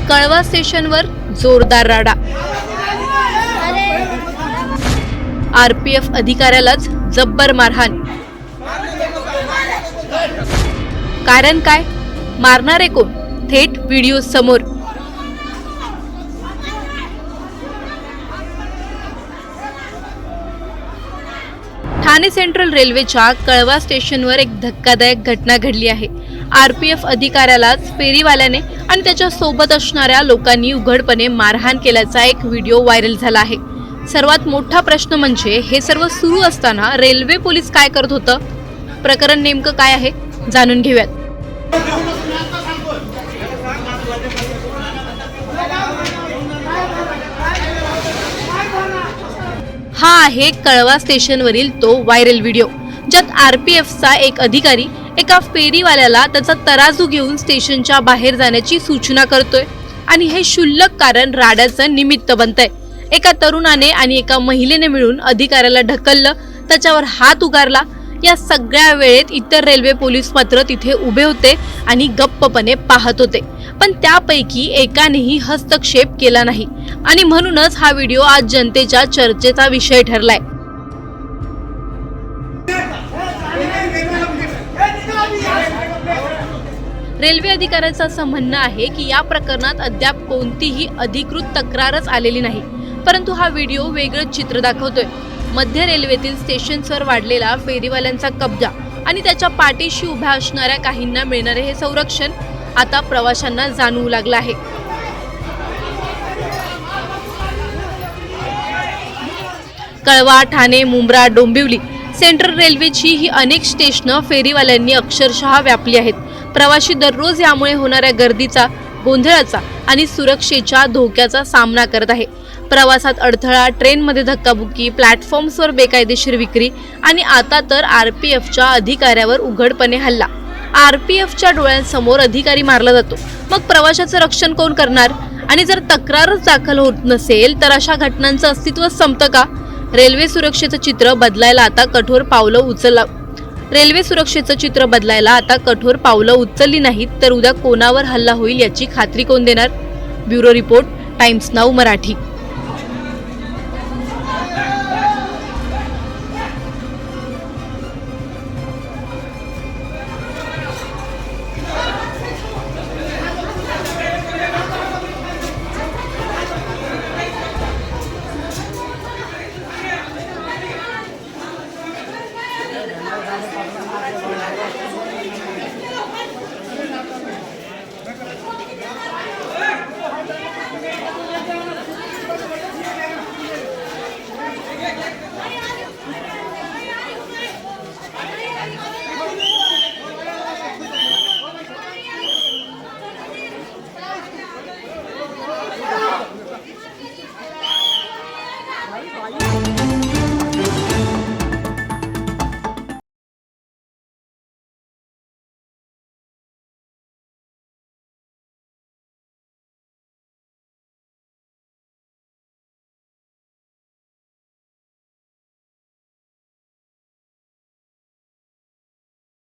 कळवा स्टेशनवर जोरदार राडा। आरपीएफ अधिकाऱ्यालाच जब्बर मारहाण। कारण काय? मारणारे कोण? थेट व्हिडिओ समोर। ठाणे सेंट्रल रेल्वेच्या कळवा स्टेशनवर एक धक्कादायक घटना घडली आहे। आरपीएफ अधिकाऱ्यालाच फेरीवाल्याने आणि त्याच्या सोबत असणाऱ्या लोकांनी उघडपणे मारहाण केल्याचा एक व्हिडिओ व्हायरल झाला आहे। सर्वात मोठा प्रश्न म्हणजे हे सर्व सुरू असताना रेल्वे पोलीस काय करत होतं? प्रकरण नेमकं काय आहे जाणून घेऊयात। हा आहे कळवा स्टेशनवरील तो व्हायरल व्हिडिओ, ज्यात आरपीएफचा एक अधिकारी एका फेरीवाल्याला त्याचा तराजू घेऊन स्टेशनच्या बाहेर जाण्याची सूचना करतोय आणि हे क्षुल्लक कारण राड्याचं निमित्त बनतंय। एका तरुणाने आणि एका महिलेने मिळून अधिकाऱ्याला ढकललं, त्याच्यावर हात उगारला। या सगळ्या वेळेत इतर रेल्वे पोलीस मात्र तिथे उभे होते आणि गप्पपणे पाहत होते, पण त्यापैकी एकानेही हस्तक्षेप केला नाही आणि म्हणूनच हा व्हिडिओ आज जनतेच्या चर्चेचा विषय ठरलाय। रेल्वे अधिकाऱ्याचं असं म्हणणं आहे की या प्रकरणात अद्याप कोणतीही अधिकृत तक्रारच आलेली नाही, परंतु हा व्हिडिओ वेगळंच चित्र दाखवतोय। मध्य रेल्वेतील स्टेशन्सवर वाढलेला फेरीवाल्यांचा कब्जा आणि त्याच्या पाठीशी उभ्या असणाऱ्या काहींना मिळणारे हे संरक्षण आता प्रवाशांना जाणवू लागलं आहे। कळवा, ठाणे, मुंब्रा, डोंबिवली सेंट्रल रेल्वेची ही अनेक स्टेशनं फेरीवाल्यांनी अक्षरशः व्यापली आहेत। प्रवासी दररोज यामुळे होणाऱ्या गर्दीचा, गोंधळाचा आणि सुरक्षेच्या धोक्याचा सामना करत आहे। प्रवासात अडथळा, ट्रेनमध्ये धक्काबुक्की, प्लॅटफॉर्म्सवर बेकायदेशीर विक्री आणि आता तर आरपीएफच्या अधिकाऱ्यावर उघडपणे हल्ला। आरपीएफच्या डोळ्यांसमोर अधिकारी मारला जातो, मग प्रवाशाचं रक्षण कोण करणार? आणि जर तक्रारच दाखल होत नसेल तर अशा घटनांचं अस्तित्व संपतं का? रेल्वे सुरक्षेचं चित्र बदलायला आता कठोर पावलं उचलली नाहीत तर उद्या कोणावर हल्ला होईल याची खात्री कोण देणार? Bureau report, times now Marathi. Bye.